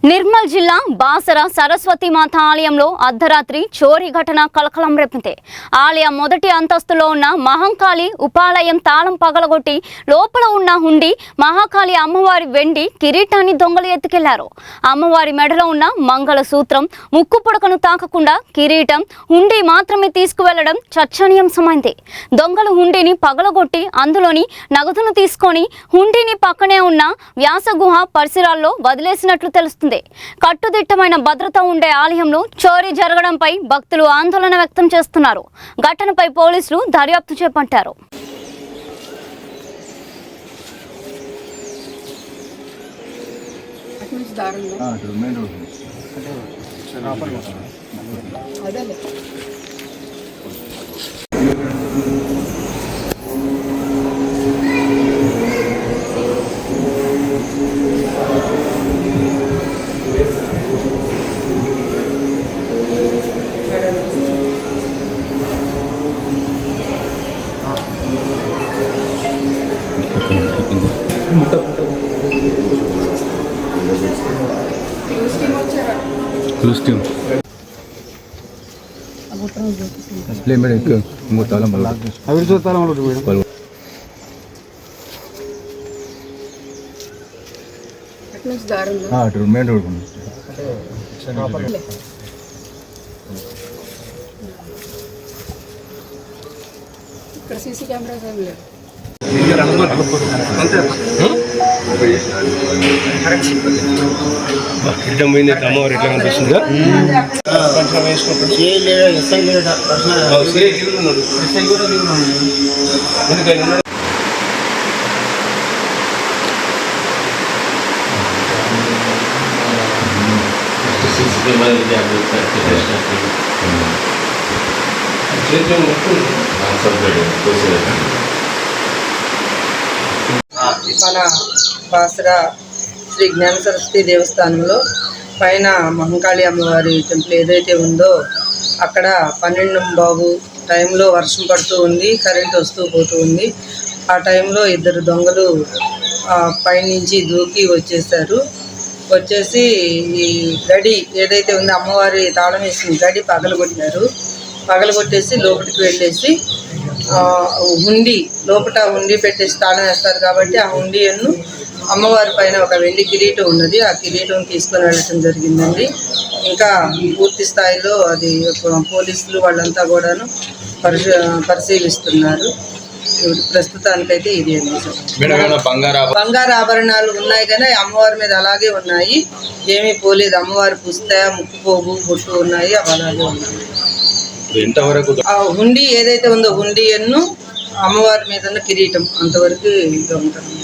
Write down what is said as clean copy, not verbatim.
నిర్మల్ జిల్లా బాసర సరస్వతి మాత ఆలయంలో అర్ధరాత్రి చోరీ ఘటన కలకలం రేపింది. ఆలయ మొదటి అంతస్తులో ఉన్న మహంకాళి ఉపాలయం తాళం పగలగొట్టి లోపల ఉన్న హుండీ మహాకాళి అమ్మవారి వెండి కిరీటాన్ని దొంగలు ఎత్తుకెళ్లారు. అమ్మవారి మెడలో ఉన్న మంగళ సూత్రం, ముక్కు పుడకను తాకకుండా కిరీటం, హుండీ మాత్రమే తీసుకువెళ్లడం చర్చనీయాంశమైంది. దొంగలు హుండీని పగలగొట్టి అందులోని నగదును తీసుకొని హుండీని పక్కనే ఉన్న వ్యాసగుహ పరిసరాల్లో వదిలేసినట్లు తెలుస్తుంది. కట్టుదిట్టమైన భద్రత ఉండే ఆలయంలో చోరీ జరగడంపై భక్తులు ఆందోళన వ్యక్తం చేస్తున్నారు. ఘటనపై పోలీసులు దర్యాప్తు చేపట్టారు. ఇక్కడ సీసీ కెమెరాస్ ఏం లేవు. అమ్మవారు ఎట్లా కనిపిస్తుందా? మన బాసర శ్రీ జ్ఞాన సరస్వతి దేవస్థానంలో పైన మహంకాళి అమ్మవారి టెంపుల్ ఏదైతే ఉందో అక్కడ 12 టైంలో వర్షం పడుతూ ఉంది, కరెంట్ వస్తూ పోతూ ఉంది. ఆ టైంలో 2 దొంగలు పైనుంచి దూకి వచ్చేసి ఈ గడి ఏదైతే ఉందో అమ్మవారి తాళం వేసిన గడి పగలగొట్టేసి లోపలికి వెళ్ళేసి హుండీ లోపల హుండీ పెట్టేసి తాళం వేస్తారు కాబట్టి ఆ హుండీను అమ్మవారి పైన ఒక వెండి కిరీటం ఉన్నది, ఆ కిరీటం తీసుకొని వెళ్ళటం జరిగిందండి. ఇంకా పూర్తి స్థాయిలో అది పోలీసులు వాళ్ళంతా కూడాను పరిశీలిస్తున్నారు. ప్రస్తుతానికైతే ఇది అండి. బంగారు ఆభరణాలు ఉన్నాయి కానీ అమ్మవారి మీద అలాగే ఉన్నాయి, ఏమీ పోలేదు. అమ్మవారి పుస్తక, ముక్కు పోగు, బొట్టు ఉన్నాయి, అవి అలాగే ఉన్నాయి. ఆ హుండీ ఏదైతే ఉందో హుండీను అమ్మవారి మీద ఉన్న కిరీటం అంతవరకు ఇంకా ఉంటుంది.